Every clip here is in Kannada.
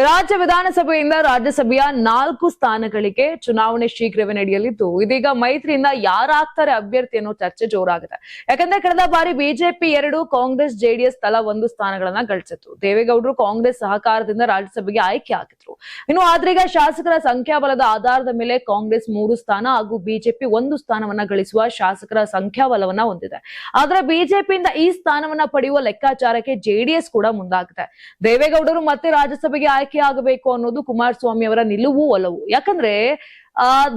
ರಾಜ್ಯ ವಿಧಾನಸಭೆಯಿಂದ ರಾಜ್ಯಸಭೆಯ 4 ಸ್ಥಾನಗಳಿಗೆ ಚುನಾವಣೆ ಶೀಘ್ರವೇ ನಡೆಯಲಿದ್ದು ಇದೀಗ ಮೈತ್ರಿಯಿಂದ ಯಾರಾಗ್ತಾರೆ ಅಭ್ಯರ್ಥಿ ಅನ್ನೋ ಚರ್ಚೆ ಜೋರಾಗಿದೆ. ಯಾಕಂದ್ರೆ ಕಳೆದ ಬಾರಿ ಬಿಜೆಪಿ 2, ಕಾಂಗ್ರೆಸ್ ಜೆಡಿಎಸ್ ತಲಾ 1 ಸ್ಥಾನಗಳನ್ನ ಗಳಿಸಿತ್ತು. ದೇವೇಗೌಡರು ಕಾಂಗ್ರೆಸ್ ಸಹಕಾರದಿಂದ ರಾಜ್ಯಸಭೆಗೆ ಆಯ್ಕೆ ಆಗಿದ್ರು. ಇನ್ನು ಆದ್ರೀಗ ಶಾಸಕರ ಸಂಖ್ಯಾಬಲದ ಆಧಾರದ ಮೇಲೆ ಕಾಂಗ್ರೆಸ್ 3 ಸ್ಥಾನ ಹಾಗೂ ಬಿಜೆಪಿ 1 ಸ್ಥಾನವನ್ನ ಗಳಿಸುವ ಶಾಸಕರ ಸಂಖ್ಯಾಬಲವನ್ನ ಹೊಂದಿದೆ. ಆದ್ರೆ ಬಿಜೆಪಿಯಿಂದ ಈ ಸ್ಥಾನವನ್ನ ಪಡೆಯುವ ಲೆಕ್ಕಾಚಾರಕ್ಕೆ ಜೆಡಿಎಸ್ ಕೂಡ ಮುಂದಾಗಿದೆ. ದೇವೇಗೌಡರು ಮತ್ತೆ ರಾಜ್ಯಸಭೆಗೆ ಆಯ್ಕೆ ಆಗಬೇಕು ಅನ್ನೋದು ಕುಮಾರಸ್ವಾಮಿ ಅವರ ನಿಲುವು ಒಲವು. ಯಾಕಂದ್ರೆ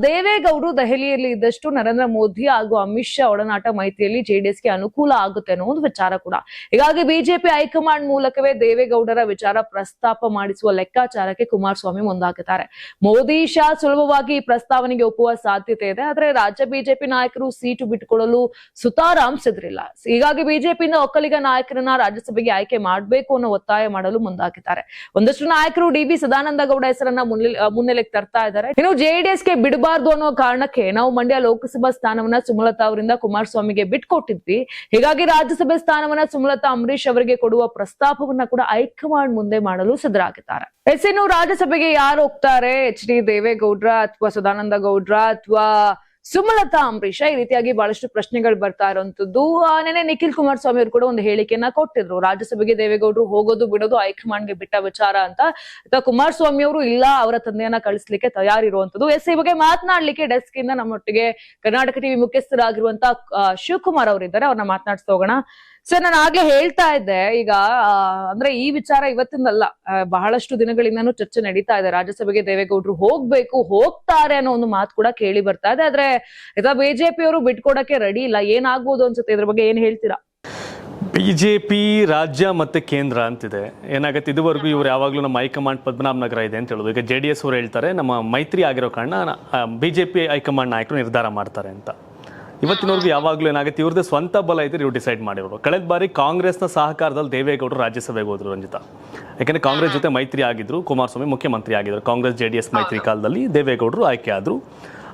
ದೇವೇಗೌಡರು ದೆಹಲಿಯಲ್ಲಿ ಇದ್ದಷ್ಟು ನರೇಂದ್ರ ಮೋದಿ ಹಾಗೂ ಅಮಿತ್ ಶಾ ಒಡನಾಟ ಮೈತ್ರಿಯಲ್ಲಿ ಜೆಡಿಎಸ್ಗೆ ಅನುಕೂಲ ಆಗುತ್ತೆ ಅನ್ನೋ ಒಂದು ವಿಚಾರ ಕೂಡ. ಹೀಗಾಗಿ ಬಿಜೆಪಿ ಹೈಕಮಾಂಡ್ ಮೂಲಕವೇ ದೇವೇಗೌಡರ ವಿಚಾರ ಪ್ರಸ್ತಾಪ ಮಾಡಿಸುವ ಲೆಕ್ಕಾಚಾರಕ್ಕೆ ಕುಮಾರಸ್ವಾಮಿ ಮುಂದಾಗಿದ್ದಾರೆ. ಮೋದಿ ಶಾ ಸುಲಭವಾಗಿ ಈ ಪ್ರಸ್ತಾವನೆಗೆ ಒಪ್ಪುವ ಸಾಧ್ಯತೆ ಇದೆ. ಆದ್ರೆ ರಾಜ್ಯ ಬಿಜೆಪಿ ನಾಯಕರು ಸೀಟು ಬಿಟ್ಟುಕೊಳ್ಳಲು ಸುತಾರಾಮ್ ಸಿದ್ರಿಲ್ಲ. ಹೀಗಾಗಿ ಬಿಜೆಪಿಯಿಂದ ಒಕ್ಕಲಿಗ ನಾಯಕರನ್ನ ರಾಜ್ಯಸಭೆಗೆ ಆಯ್ಕೆ ಮಾಡಬೇಕು ಅನ್ನೋ ಒತ್ತಾಯ ಮಾಡಲು ಮುಂದಾಗಿದ್ದಾರೆ. ಒಂದಷ್ಟು ನಾಯಕರು ಡಿ.ವಿ. ಸದಾನಂದ ಗೌಡ ಹೆಸರನ್ನ ಮುನ್ನೆಲೆಗೆ ತರ್ತಾ ಇದ್ದಾರೆ. ಇನ್ನು ಜೆಡಿಎಸ್ ಬಿಡಬಾರ್ದು ಅನ್ನೋ ಕಾರಣಕ್ಕೆ ನಾವು ಮಂಡ್ಯ ಲೋಕಸಭಾ ಸ್ಥಾನವನ್ನ ಸುಮಲತಾ ಅವರಿಂದ ಕುಮಾರಸ್ವಾಮಿಗೆ ಬಿಟ್ಕೊಟ್ಟಿದ್ವಿ. ಹೀಗಾಗಿ ರಾಜ್ಯಸಭೆ ಸ್ಥಾನವನ್ನ ಸುಮಲತಾ ಅಂಬರೀಶ್ ಅವರಿಗೆ ಕೊಡುವ ಪ್ರಸ್ತಾಪವನ್ನ ಕೂಡ ಹೈಕಮಾಂಡ್ ಮುಂದೆ ಮಾಡಲು ಸಿದ್ಧರಾಗಿದ್ದಾರೆ. ಇನ್ನು ರಾಜ್ಯಸಭೆಗೆ ಯಾರು ಹೋಗ್ತಾರೆ? ಎಚ್.ಡಿ. ದೇವೇಗೌಡ್ರ ಅಥವಾ ಸದಾನಂದ ಗೌಡ್ರ ಅಥವಾ ಸುಮಲತಾ ಅಂಬರೀಶ? ಈ ರೀತಿಯಾಗಿ ಬಹಳಷ್ಟು ಪ್ರಶ್ನೆಗಳು ಬರ್ತಾ ಇರುವಂತದ್ದು. ನೆನೆ ನಿಖಿಲ್ ಕುಮಾರಸ್ವಾಮಿ ಅವರು ಕೂಡ ಒಂದು ಹೇಳಿಕೆಯನ್ನ ಕೊಟ್ಟಿದ್ರು. ರಾಜ್ಯಸಭೆಗೆ ದೇವೇಗೌಡರು ಹೋಗೋದು ಬಿಡೋದು ಹೈಕಮಾಂಡ್ಗೆ ಬಿಟ್ಟ ವಿಚಾರ ಅಂತ. ಕುಮಾರಸ್ವಾಮಿ ಅವರು ಇಲ್ಲ, ಅವರ ತಂದೆಯನ್ನ ಕಳಿಸ್ಲಿಕ್ಕೆ ತಯಾರಿರುವಂತದ್ದು. ಈ ಬಗ್ಗೆ ಮಾತನಾಡ್ಲಿಕ್ಕೆ ಡೆಸ್ಕ್ ಇಂದ ನಮ್ಮೊಟ್ಟಿಗೆ ಕರ್ನಾಟಕ ಟಿವಿ ಮುಖ್ಯಸ್ಥರಾಗಿರುವಂತ ಶಿವಕುಮಾರ್ ಅವರಿದ್ದಾರೆ. ಅವ್ರನ್ನ ಮಾತನಾಡ್ತಾ ಹೋಗೋಣ. ಸರ್, ನಾನು ಆಗ್ಲೇ ಹೇಳ್ತಾ ಇದ್ದೆ, ಈಗ ಅಂದ್ರೆ ಈ ವಿಚಾರ ಇವತ್ತಿಂದಲ್ಲ, ಬಹಳಷ್ಟು ದಿನಗಳಿಂದನೂ ಚರ್ಚೆ ನಡೀತಾ ಇದೆ. ರಾಜ್ಯಸಭೆಗೆ ದೇವೇಗೌಡರು ಹೋಗ್ತಾರೆ ಅನ್ನೋ ಒಂದು ಮಾತು ಕೂಡ ಕೇಳಿ ಬರ್ತಾ ಇದೆ. ಆದ್ರೆ ಬಿಜೆಪಿ ಅವರು ಬಿಟ್ಕೊಡಕ್ಕೆ ರೆಡಿ ಇಲ್ಲ. ಏನಾಗ್ಬೋದು ಅನ್ಸುತ್ತೆ? ಇದ್ರ ಬಗ್ಗೆ ಏನ್ ಹೇಳ್ತೀರಾ? ಬಿಜೆಪಿ ರಾಜ್ಯ ಮತ್ತೆ ಕೇಂದ್ರ ಅಂತಿದೆ. ಏನಾಗುತ್ತೆ, ಇದುವರೆಗೂ ಇವ್ರು ಯಾವಾಗ್ಲೂ ನಮ್ಮ ಹೈಕಮಾಂಡ್ ಪದ್ಮನಾಭ ನಗರ ಇದೆ ಅಂತ ಹೇಳೋದು. ಈಗ ಜೆಡಿಎಸ್ ಅವರು ಹೇಳ್ತಾರೆ ನಮ್ಮ ಮೈತ್ರಿ ಆಗಿರೋ ಕಾರಣ ಬಿಜೆಪಿ ಹೈಕಮಾಂಡ್ ನಾಯಕರು ನಿರ್ಧಾರ ಮಾಡ್ತಾರೆ ಅಂತ. ಇವತ್ತಿನವರೆಗೂ ಯಾವಾಗಲೂ ಏನಾಗುತ್ತೆ, ಇವ್ರದ್ದು ಸ್ವಂತ ಬಲ ಇದ್ರೆ ಇವ್ರು ಡಿಸೈಡ್ ಮಾಡಿರೋರು. ಕಳೆದ ಬಾರಿ ಕಾಂಗ್ರೆಸ್ನ ಸಹಕಾರದಲ್ಲಿ ದೇವೇಗೌಡರು ರಾಜ್ಯಸಭೆಗೆ ಹೋದ್ರು ರಂಜಿತಾ. ಯಾಕಂದ್ರೆ ಕಾಂಗ್ರೆಸ್ ಜೊತೆ ಮೈತ್ರಿ ಆಗಿದ್ರು, ಕುಮಾರಸ್ವಾಮಿ ಮುಖ್ಯಮಂತ್ರಿ ಆಗಿದ್ರು. ಕಾಂಗ್ರೆಸ್ ಜೆಡಿಎಸ್ ಮೈತ್ರಿ ಕಾಲದಲ್ಲಿ ದೇವೇಗೌಡರು ಆಯ್ಕೆ ಆದ್ರು.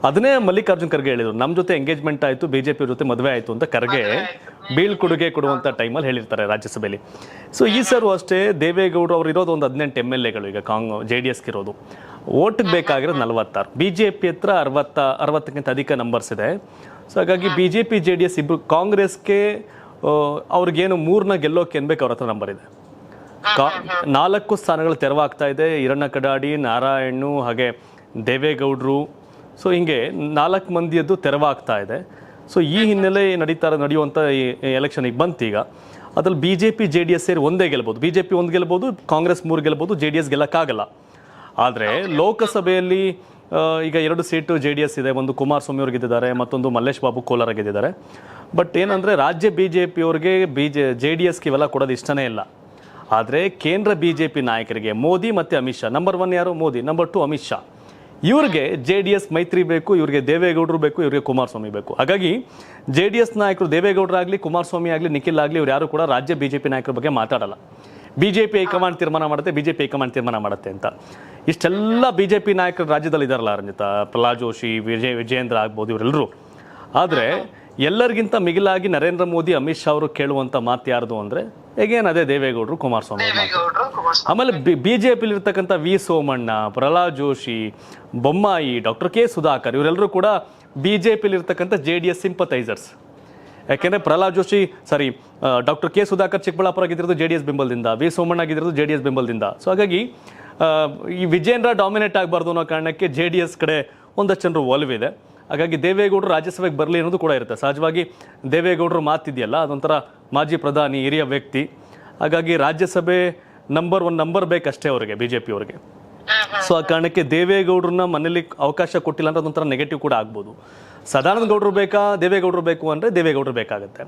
ಅದನ್ನೇ ಮಲ್ಲಿಕಾರ್ಜುನ್ ಖರ್ಗೆ ಹೇಳಿದ್ರು, ನಮ್ಮ ಜೊತೆ ಎಂಗೇಜ್ಮೆಂಟ್ ಆಯ್ತು, ಬಿಜೆಪಿ ಜೊತೆ ಮದುವೆ ಆಯ್ತು ಅಂತ ಖರ್ಗೆ ಬೀಳ್ಕೊಡುಗೆ ಕೊಡುವಂತ ಟೈಮಲ್ಲಿ ಹೇಳಿರ್ತಾರೆ ರಾಜ್ಯಸಭೆಯಲ್ಲಿ. ಸೊ ಈ ಸರು ಅಷ್ಟೇ, ದೇವೇಗೌಡರು ಅವ್ರು ಇರೋದು ಒಂದು 18 MLA ಈಗ ಜೆಡಿಎಸ್ಗೆ ಇರೋದು. ಓಟ್ಗೆ ಬೇಕಾಗಿರೋದು 46. ಬಿಜೆಪಿ ಹತ್ರ 60ಕ್ಕಿಂತ ಅಧಿಕ ನಂಬರ್ಸ್ ಇದೆ. ಸೊ ಹಾಗಾಗಿ ಬಿಜೆಪಿ ಜೆಡಿಎಸ್ ಇಬ್ರು, ಕಾಂಗ್ರೆಸ್ಗೆ ಅವ್ರಿಗೇನು 3ನ ಗೆಲ್ಲೋಕೆ ಅನ್ಬೇಕು, ಅವ್ರ ಹತ್ರ ನಂಬರ್ ಇದೆ. 4 ಸ್ಥಾನಗಳು ತೆರವಾಗ್ತಾ ಇದೆ. ಈರಣ್ಣ ಕಡಾಡಿ, ನಾರಾಯಣ್ ಹಾಗೆ ದೇವೇಗೌಡರು. ಸೊ ಹಿಂಗೆ 4 ಮಂದಿಯದ್ದು ತೆರವಾಗ್ತಾ ಇದೆ. ಸೊ ಈ ಹಿನ್ನೆಲೆ ನಡೆಯುವಂಥ ಎಲೆಕ್ಷನ್ ಈಗ ಬಂತೀಗ. ಅದ್ರಲ್ಲಿ ಬಿಜೆಪಿ ಜೆಡಿಎಸ್ ಸೇರಿ ಒಂದೇ ಗೆಲ್ಬೋದು. ಬಿಜೆಪಿ 1 ಗೆಲ್ಬೋದು, ಕಾಂಗ್ರೆಸ್ 3 ಗೆಲ್ಬೋದು, ಜೆಡಿಎಸ್ ಗೆಲ್ಲಕ್ಕಾಗಲ್ಲ. ಆದರೆ ಲೋಕಸಭೆಯಲ್ಲಿ ಈಗ 2 ಸೀಟು ಜೆಡಿಎಸ್ ಇದೆ. ಒಂದು ಕುಮಾರಸ್ವಾಮಿ ಅವ್ರಿಗೆ ಗೆದ್ದಿದ್ದಾರೆ, ಮತ್ತೊಂದು ಮಲ್ಲೇಶ್ ಬಾಬು ಕೋಲಾರ ಗೆದ್ದಿದ್ದಾರೆ. ಬಟ್ ಏನಂದ್ರೆ ರಾಜ್ಯ ಬಿಜೆಪಿ ಅವ್ರಿಗೆ ಜೆಡಿಎಸ್ಗೆ ಇವೆಲ್ಲ ಕೊಡೋದು ಇಷ್ಟನೇ ಇಲ್ಲ. ಆದರೆ ಕೇಂದ್ರ ಬಿಜೆಪಿ ನಾಯಕರಿಗೆ ಮೋದಿ ಮತ್ತೆ ಅಮಿತ್ ಶಾ, ನಂಬರ್ 1 ಯಾರು? ಮೋದಿ, ನಂಬರ್ 2 ಅಮಿತ್ ಶಾ. ಇವ್ರಿಗೆ ಜೆಡಿಎಸ್ ಮೈತ್ರಿ ಬೇಕು, ಇವ್ರಿಗೆ ದೇವೇಗೌಡರು ಬೇಕು, ಇವ್ರಿಗೆ ಕುಮಾರಸ್ವಾಮಿ ಬೇಕು. ಹಾಗಾಗಿ ಜೆಡಿಎಸ್ ನಾಯಕರು ದೇವೇಗೌಡರಾಗ್ಲಿ, ಕುಮಾರಸ್ವಾಮಿ ಆಗಲಿ, ನಿಖಿಲ್ ಆಗಲಿ, ಇವ್ರು ಯಾರು ಕೂಡ ರಾಜ್ಯ ಬಿಜೆಪಿ ನಾಯಕರ ಬಗ್ಗೆ ಮಾತಾಡಲ್ಲ. ಬಿಜೆಪಿ ಹೈಕಮಾಂಡ್ ತೀರ್ಮಾನ ಮಾಡುತ್ತೆ, ಬಿಜೆಪಿ ಹೈಕಮಾಂಡ್ ತೀರ್ಮಾನ ಮಾಡುತ್ತೆ ಅಂತ. ಇಷ್ಟೆಲ್ಲ ಬಿಜೆಪಿ ನಾಯಕರು ರಾಜ್ಯದಲ್ಲಿ ಇದಾರಲ್ಲ ರಂಜಿತಾ, ಪ್ರಹ್ಲಾದ್ ಜೋಶಿ, ವಿಜಯೇಂದ್ರ ಆಗ್ಬೋದು, ಇವರೆಲ್ಲರೂ. ಆದರೆ ಎಲ್ಲರಿಗಿಂತ ಮಿಗಿಲಾಗಿ ನರೇಂದ್ರ ಮೋದಿ, ಅಮಿತ್ ಶಾ ಅವರು ಕೇಳುವಂತ ಮಾತು ಯಾರ್ದು ಅಂದ್ರೆ ಹೇಗೇನು ಅದೇ ದೇವೇಗೌಡರು, ಕುಮಾರಸ್ವಾಮಿ ಅವರು. ಆಮೇಲೆ ಬಿಜೆಪಿಲಿ ಇರ್ತಕ್ಕಂಥ V Somanna, Prahlad Joshi, Bommai, doctor K Sudhakar, ಇವರೆಲ್ಲರೂ ಕೂಡ ಬಿಜೆಪಿಲಿ ಇರ್ತಕ್ಕಂಥ ಜೆಡಿಎಸ್ ಸಿಂಪತೈಸರ್ಸ್. ಯಾಕೆಂದ್ರೆ ಪ್ರಹ್ಲಾದ್ ಜೋಶಿ ಡಾಕ್ಟರ್ ಕೆ ಸುಧಾಕರ್ ಚಿಕ್ಕಬಳ್ಳಾಪುರ ಆಗಿದ್ದಿರೋದು ಜೆಡಿಎಸ್ ಬೆಂಬಲದಿಂದ, ವಿ ಸೋಮಣ್ಣ ಆಗಿದ್ದಿರೋದು ಜೆಡಿಎಸ್ ಬೆಂಬಲದಿಂದ. ಸೊ ಹಾಗಾಗಿ ಈ ವಿಜೇಂದ್ರ ಡಾಮಿನೇಟ್ ಆಗಬಾರ್ದು ಅನ್ನೋ ಕಾರಣಕ್ಕೆ ಜೆಡಿಎಸ್ ಕಡೆ ಒಂದಷ್ಟು ಜನರು ಒಲವಿದೆ. ಹಾಗಾಗಿ ದೇವೇಗೌಡರು ರಾಜ್ಯಸಭೆಗೆ ಬರಲಿ ಅನ್ನೋದು ಕೂಡ ಇರುತ್ತೆ. ಸಹಜವಾಗಿ ದೇವೇಗೌಡರು ಮಾತಿದೆಯಲ್ಲ, ಅದೊಂಥರ ಮಾಜಿ ಪ್ರಧಾನಿ, ಹಿರಿಯ ವ್ಯಕ್ತಿ. ಹಾಗಾಗಿ ರಾಜ್ಯಸಭೆ ನಂಬರ್ 1 ನಂಬರ್ ಬೇಕಷ್ಟೇ ಅವರಿಗೆ, ಬಿಜೆಪಿ ಅವರಿಗೆ. ಸೊ ಆ ಕಾರಣಕ್ಕೆ ದೇವೇಗೌಡರನ್ನ ಮನೇಲಿ ಅವಕಾಶ ಕೊಟ್ಟಿಲ್ಲ ಅಂದ್ರೆ ಅದೊಂಥರ ನೆಗೆಟಿವ್ ಕೂಡ ಆಗ್ಬೋದು. ಸದಾನಂದ ಗೌಡರು ಬೇಕಾ, ದೇವೇಗೌಡರು ಬೇಕು ಅಂದರೆ ದೇವೇಗೌಡರು ಬೇಕಾಗುತ್ತೆ.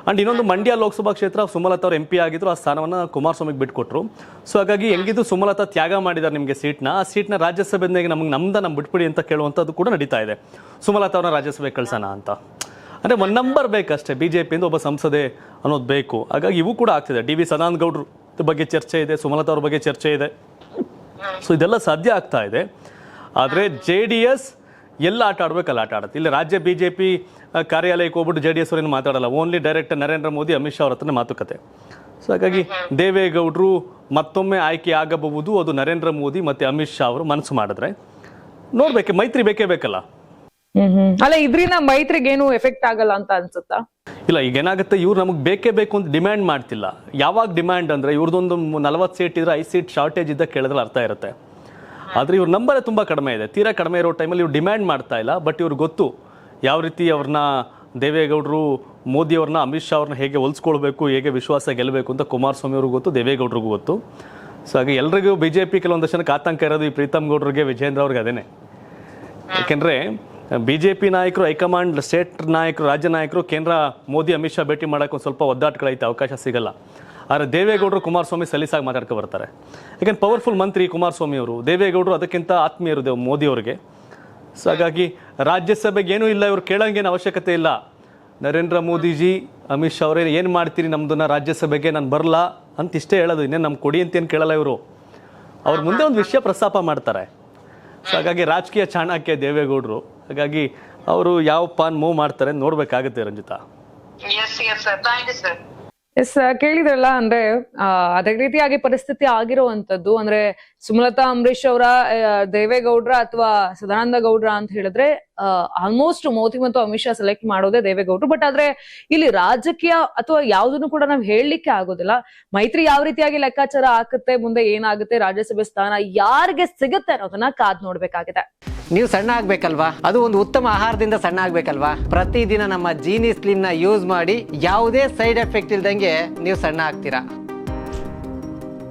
ಅಂಡ್ ಇನ್ನೊಂದು, ಮಂಡ್ಯ ಲೋಕಸಭಾ ಕ್ಷೇತ್ರ ಸುಮಲತಾ ಅವರು MP ಆಗಿದ್ರು, ಆ ಸ್ಥಾನವನ್ನು ಕುಮಾರಸ್ವಾಮಿಗೆ ಬಿಟ್ಕೊಟ್ರು. ಸೊ ಹಾಗಾಗಿ ಹೆಂಗಿದ್ದು ಸುಮಲತಾ ತ್ಯಾಗ ಮಾಡಿದ್ದಾರೆ ನಿಮಗೆ ಸೀಟ್ನ. ಆ ಸೀಟ್ನ ರಾಜ್ಯಸಭೆಗೆ ನಮ್ಗೆ ಬಿಟ್ಬಿಡಿ ಅಂತ ಕೇಳುವಂಥದ್ದು ಕೂಡ ನಡೀತಾ ಇದೆ. ಸುಮಲತಾ ಅವ್ರನ್ನ ರಾಜ್ಯಸಭೆಗೆ ಕಳ್ಸೋಣ ಅಂತ. ಅಂದರೆ 1 ನಂಬರ್ ಬೇಕಷ್ಟೇ, ಬಿಜೆಪಿಯಿಂದ ಒಬ್ಬ ಸಂಸದೆ ಅನ್ನೋದು ಬೇಕು. ಹಾಗಾಗಿ ಇವು ಕೂಡ ಆಗ್ತಿದೆ. ಡಿ.ವಿ. ಸದಾನಂದ ಗೌಡ್ರ ಬಗ್ಗೆ ಚರ್ಚೆ ಇದೆ, ಸುಮಲತಾ ಅವ್ರ ಬಗ್ಗೆ ಚರ್ಚೆ ಇದೆ. ಸೊ ಇದೆಲ್ಲ ಸಾಧ್ಯ ಆಗ್ತಾ ಇದೆ. ಆದರೆ ಜೆಡಿಎಸ್ ಎಲ್ಲ ಆಟ ಆಡ್ಬೇಕಲ್ಲ ಆಟ ಆಡುತ್ತೆ. ಇಲ್ಲಿ ರಾಜ್ಯ ಬಿಜೆಪಿ ಕಾರ್ಯಾಲಯಕ್ಕೆ ಹೋಗ್ಬಿಟ್ಟು ಜೆಡಿಎಸ್ ಅವ್ರೇನು ಮಾತಾಡಲ್ಲ. ಓನ್ಲಿ ಡೈರೆಕ್ಟ್ ನರೇಂದ್ರ ಮೋದಿ, ಅಮಿತ್ ಶಾ ಅವ್ರ ಹತ್ರನೇ ಮಾತುಕತೆ. ಸೊ ಹಾಗಾಗಿ ದೇವೇಗೌಡರು ಮತ್ತೊಮ್ಮೆ ಆಯ್ಕೆ ಆಗಬಹುದು, ಅದು ನರೇಂದ್ರ ಮೋದಿ ಮತ್ತೆ ಅಮಿತ್ ಶಾ ಅವರು ಮನಸ್ಸು ಮಾಡಿದ್ರೆ. ನೋಡ್ಬೇಕು, ಮೈತ್ರಿ ಬೇಕೇ ಬೇಕಲ್ಲ. ಅಲ್ಲ, ಇದ್ರಿಂದ ಮೈತ್ರಿಗೆ ಏನು ಎಫೆಕ್ಟ್ ಆಗಲ್ಲ ಅಂತ ಅನ್ಸುತ್ತಾ? ಇಲ್ಲ, ಈಗ ಏನಾಗುತ್ತೆ, ಇವ್ರು ನಮಗೆ ಬೇಕೇ ಬೇಕು ಅಂತ ಡಿಮ್ಯಾಂಡ್ ಮಾಡ್ತಿಲ್ಲ. ಯಾವಾಗ ಡಿಮ್ಯಾಂಡ್ ಅಂದ್ರೆ ಇವ್ರದೊಂದು 40 ಸೀಟ್ ಇದ್ರೆ 5 ಸೀಟ್ ಶಾರ್ಟೇಜ್ ಇದ್ದ ಕೇಳಿದ್ರೆ ಅರ್ಥ ಇರುತ್ತೆ. ಆದ್ರೆ ಇವ್ರ ನಂಬರೇ ತುಂಬಾ ಕಡಿಮೆ ಇದೆ, ತೀರಾ ಕಡಿಮೆ ಇರೋ ಟೈಮಲ್ಲಿ ಇವ್ರು ಡಿಮ್ಯಾಂಡ್ ಮಾಡ್ತಾ ಇಲ್ಲ. ಬಟ್ ಇವ್ರಿಗೆ ಗೊತ್ತು ಯಾವ ರೀತಿ ಅವ್ರನ್ನ ದೇವೇಗೌಡರು ಮೋದಿ ಅವ್ರನ್ನ ಅಮಿತ್ ಶಾ ಅವ್ರನ್ನ ಹೇಗೆ ಹೊಲಿಸ್ಕೊಳ್ಬೇಕು, ಹೇಗೆ ವಿಶ್ವಾಸ ಗೆಲ್ಲಬೇಕು ಅಂತ ಕುಮಾರಸ್ವಾಮಿ ಅವ್ರಿಗೂ ಗೊತ್ತು, ದೇವೇಗೌಡರಿಗೂ ಗೊತ್ತು. ಸೊ ಹಾಗೆ ಎಲ್ರಿಗೂ ಬಿಜೆಪಿ ಕೆಲವೊಂದಷ್ಟು ಜನಕ್ಕೆ ಆತಂಕ ಇರೋದು ಈ ಪ್ರೀತಮ್ ಗೌಡ್ರಿಗೆ, ವಿಜೇಂದ್ರ ಅವ್ರಿಗೆ ಅದೇನೆ. ಯಾಕೆಂದ್ರೆ ಬಿಜೆಪಿ ನಾಯಕರು, ಹೈಕಮಾಂಡ್, ಸ್ಟೇಟ್ ನಾಯಕರು, ರಾಜ್ಯ ನಾಯಕರು ಕೇಂದ್ರ ಮೋದಿ ಅಮಿತ್ ಶಾ ಭೇಟಿ ಮಾಡೋಕೆ ಒಂದು ಸ್ವಲ್ಪ ಒದ್ದಾಟಗಳೈತೆ, ಅವಕಾಶ ಸಿಗಲ್ಲ. ಆದರೆ ದೇವೇಗೌಡರು ಕುಮಾರಸ್ವಾಮಿ ಸಲೀಸಾಗಿ ಮಾತಾಡ್ಕೊ ಬರ್ತಾರೆ. ಯಾಕೆಂದ್ರೆ ಪವರ್ಫುಲ್ ಮಂತ್ರಿ ಕುಮಾರಸ್ವಾಮಿ ಅವರು, ದೇವೇಗೌಡರು ಅದಕ್ಕಿಂತ ಆತ್ಮೀಯರು ಮೋದಿ ಅವರಿಗೆ. ಸೊ ಹಾಗಾಗಿ ರಾಜ್ಯಸಭೆಗೆ ಏನೂ ಇಲ್ಲ, ಇವ್ರು ಕೇಳೋಂಗೇನು ಅವಶ್ಯಕತೆ ಇಲ್ಲ. ನರೇಂದ್ರ ಮೋದಿಜಿ, ಅಮಿತ್ ಶಾ ಅವರೇ ಏನು ಮಾಡ್ತೀರಿ ನಮ್ದನ್ನ ರಾಜ್ಯಸಭೆಗೆ, ನಾನು ಬರಲ್ಲ ಅಂತ ಇಷ್ಟೇ ಹೇಳೋದು, ಇನ್ನೇನು ನಮ್ಮ ಕೊಡಿ ಅಂತೇನು ಕೇಳಲ್ಲ ಇವರು. ಅವ್ರ ಮುಂದೆ ಒಂದು ವಿಷಯ ಪ್ರಸ್ತಾಪ ಮಾಡ್ತಾರೆ. ಸೊ ಹಾಗಾಗಿ ರಾಜಕೀಯ ಚಾಣಕ್ಯ ದೇವೇಗೌಡರು. ಹಾಗಾಗಿ ಅವರು ಯಾವ ಪಾನ್ ಮೂವ್ ಮಾಡ್ತಾರೆ ನೋಡ್ಬೇಕಾಗುತ್ತೆ ರಂಜಿತಾ. ಎಸ್, ಕೇಳಿದ್ರಲ್ಲ, ಅಂದ್ರೆ ಅದೇ ರೀತಿಯಾಗಿ ಪರಿಸ್ಥಿತಿ ಆಗಿರುವಂತದ್ದು. ಅಂದ್ರೆ ಸುಮಲತಾ ಅಂಬರೀಶ್ ಅವರ, ದೇವೇಗೌಡ್ರ ಅಥವಾ ಸದಾನಂದ ಗೌಡ್ರ ಅಂತ ಹೇಳಿದ್ರೆ ಆಲ್ಮೋಸ್ಟ್ ಮೋದಿ ಮತ್ತು ಅಮಿತ್ ಶಾ ಸೆಲೆಕ್ಟ್ ಮಾಡೋದೇ ದೇವೇಗೌಡರು. ಬಟ್ ಆದ್ರೆ ಇಲ್ಲಿ ರಾಜಕೀಯ ಅಥವಾ ಯಾವ್ದನ್ನು ಕೂಡ ನಾವು ಹೇಳಲಿಕ್ಕೆ ಆಗೋದಿಲ್ಲ. ಮೈತ್ರಿ ಯಾವ ರೀತಿಯಾಗಿ ಲೆಕ್ಕಾಚಾರ ಹಾಕುತ್ತೆ, ಮುಂದೆ ಏನಾಗುತ್ತೆ, ರಾಜ್ಯಸಭೆ ಸ್ಥಾನ ಯಾರಿಗೆ ಸಿಗುತ್ತೆ ಅನ್ನೋದನ್ನ ಕಾದ್ ನೋಡ್ಬೇಕಾಗಿದೆ. ನೀವು ಸಣ್ಣ ಆಗ್ಬೇಕಲ್ವಾ? ಅದು ಒಂದು ಉತ್ತಮ ಆಹಾರದಿಂದ ಸಣ್ಣ ಆಗ್ಬೇಕಲ್ವಾ? ಪ್ರತಿದಿನ ನಮ್ಮ ಜೀನಿ ಸ್ಲಿಮ್ ನ ಯೂಸ್ ಮಾಡಿ ಯಾವುದೇ ಸೈಡ್ ಎಫೆಕ್ಟ್ ಇಲ್ದಂಗೆ ನೀವು ಸಣ್ಣ ಆಗ್ತೀರಾ.